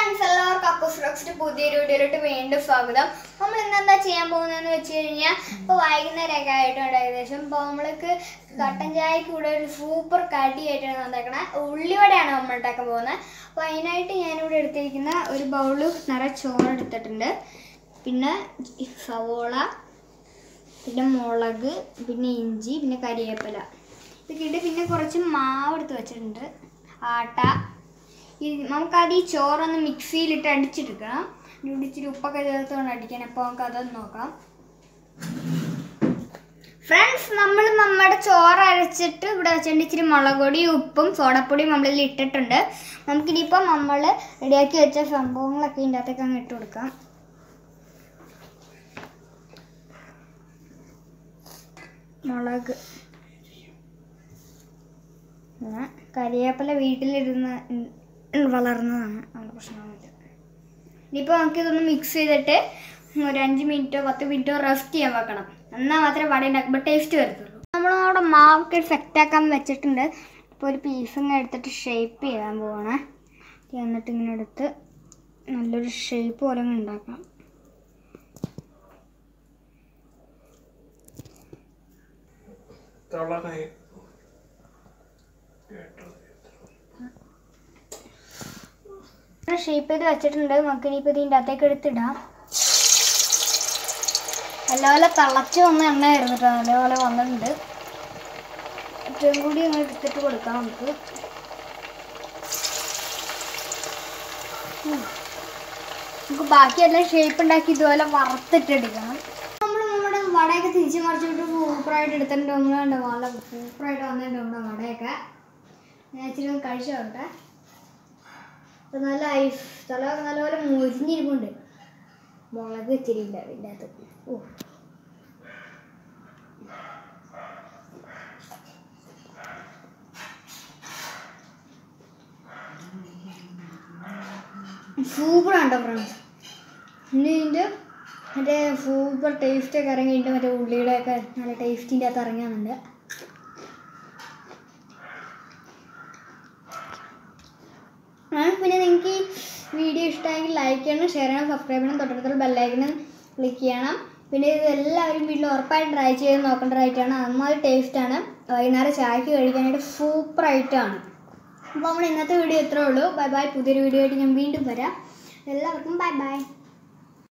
Friends എല്ലാവർക്കും അക്കോസ് റോക്സിന്റെ പുതിയൊരു വീഡിയോയിലോട്ട് വീണ്ടും സ്വാഗതം. നമ്മൾ ഇന്നെന്താ ചെയ്യാൻ പോകുന്നതെന്ന് വെച്ച് കഴിഞ്ഞാൽ ഇപ്പോൾ വൈകുന്നേരമൊക്കെ ആയിട്ടുണ്ട് ഏകദേശം. ഇപ്പോൾ നമ്മൾക്ക് കട്ടൻ ചായക്ക് കൂടെ ഒരു സൂപ്പർ കടിയായിട്ടാണ് ഉണ്ടാക്കണേ. ഉള്ളിവടയാണ് നമ്മൾ ഉണ്ടാക്കാൻ പോകുന്നത്. അപ്പോൾ അതിനായിട്ട് ഞാനിവിടെ എടുത്തിരിക്കുന്ന ഒരു ബൗള് നിറയെ ചോറ് എടുത്തിട്ടുണ്ട്. പിന്നെ സവോള, പിന്നെ മുളക്, പിന്നെ ഇഞ്ചി, പിന്നെ കരിവേപ്പില ഇതൊക്കെ ഇട്ട് പിന്നെ കുറച്ച് മാവ് എടുത്ത് വെച്ചിട്ടുണ്ട്, ആട്ട. നമുക്കത് ഈ ചോറൊന്ന് മിക്സിയിലിട്ട് അടിച്ചെടുക്കണം. ഇച്ചിരി ഉപ്പൊക്കെ ചേർത്തുകൊണ്ട് അടിക്കാൻ. അപ്പോൾ നമുക്ക് അതൊന്ന് നോക്കാം. ഫ്രണ്ട്സ്, നമ്മൾ നമ്മുടെ ചോറ് അരച്ചിട്ട് ഇവിടെ വെച്ചിട്ട് ഇച്ചിരി മുളക് പൊടിയും ഉപ്പും സോഡപ്പൊടിയും നമ്മളിൽ ഇട്ടിട്ടുണ്ട്. നമുക്കിനിയിപ്പം നമ്മൾ റെഡിയാക്കി വെച്ച സംഭവങ്ങളൊക്കെ ഇതിൻ്റെ അകത്തേക്ക് അങ്ങ് ഇട്ട് കൊടുക്കാം. മുളക്, കരിവേപ്പില വീട്ടിലിരുന്ന് വളർന്നതാണ്, നമ്മുടെ പ്രശ്നമൊന്നുമില്ല. ഇനിയിപ്പോൾ നമുക്കിതൊന്ന് മിക്സ് ചെയ്തിട്ട് ഒരു 5 മിനിറ്റോ 10 മിനിറ്റോ റെസ്റ്റ് ചെയ്യാൻ വെക്കണം. എന്നാൽ മാത്രമേ വട ഉണ്ടാക്കുമ്പോൾ ടേസ്റ്റ് വരത്തുള്ളൂ. നമ്മളവിടെ മാവൊക്കെ സെറ്റാക്കാൻ വെച്ചിട്ടുണ്ട്. ഇപ്പോൾ ഒരു പീസിങ് എടുത്തിട്ട് ഷേപ്പ് ചെയ്യാൻ പോവാണ്. എന്നിട്ട് ഇങ്ങനെ എടുത്ത് നല്ലൊരു ഷേപ്പ് പോലെ ഉണ്ടാക്കാം. ഷേപ്പ് ചെയ്ത് വെച്ചിട്ടുണ്ട്. നമുക്ക് ഇനിയിപ്പോൾ ഇതിൻ്റെ അകത്തേക്ക് എടുത്തിടാം. നല്ലപോലെ തിളച്ച് വന്ന എണ്ണയായിരുന്നു കേട്ടോ, നല്ലപോലെ വന്നിട്ടുണ്ട്. ഏറ്റവും കൂടി അങ്ങനെ എടുത്തിട്ട് കൊടുക്കാം നമുക്ക്. നമുക്ക് ബാക്കിയെല്ലാം ഷേപ്പ് ഉണ്ടാക്കി ഇതുപോലെ വറുത്തിട്ടെടുക്കണം. നമ്മൾ നമ്മുടെ വടയൊക്കെ തിരിച്ച് മറിച്ചിട്ട് സൂപ്പറായിട്ട് എടുത്തിട്ടുണ്ട്. നമ്മൾ കണ്ടോ, നല്ല സൂപ്പറായിട്ട് വന്നിട്ടുണ്ട് നമ്മുടെ വടയൊക്കെ. ഞാൻ ഇച്ചിരി ഒന്ന് കഴിച്ചു നോക്കട്ടെ. നല്ല ഐസ് സ്ഥലമൊക്കെ നല്ലപോലെ മുരിഞ്ഞിരിപ്പുണ്ട്. മുളക് ഇച്ചിരി ഇല്ല അതിൻ്റെ അകത്ത്. സൂപ്പറാണ് കേട്ടോ ഫ്രണ്ട്സ്. ഇനി ഇതിൻ്റെ മറ്റേ സൂപ്പർ ടേസ്റ്റൊക്കെ ഇറങ്ങിയിട്ട് മറ്റേ ഉള്ളിയുടെയൊക്കെ നല്ല ടേസ്റ്റിൻ്റെ അകത്ത് ഇറങ്ങാനുണ്ട്. പിന്നെ നിങ്ങൾക്ക് ഈ വീഡിയോ ഇഷ്ടമായെങ്കിൽ ലൈക്ക് ചെയ്യണം, ഷെയർ ചെയ്യണം, സബ്സ്ക്രൈബ് ചെയ്യണം, തൊട്ടടുത്തുള്ള ബെല്ലൈക്കനും ക്ലിക്ക് ചെയ്യണം. പിന്നെ ഇത് എല്ലാവരും വീട്ടിൽ ഉറപ്പായിട്ട് ട്രൈ ചെയ്ത് നോക്കേണ്ട റൈറ്റാണ്. അമ്മാതിരി ടേസ്റ്റാണ്. വൈകുന്നേരം ചായക്ക് കഴിക്കാനായിട്ട് സൂപ്പറായിട്ടാണ്. അപ്പോൾ നമ്മൾ ഇന്നത്തെ വീഡിയോ ഇത്രേ ഉള്ളൂ. Bye bye. പുതിയൊരു വീഡിയോ ആയിട്ട് ഞാൻ വീണ്ടും വരാം. എല്ലാവർക്കും ബൈ ബൈ.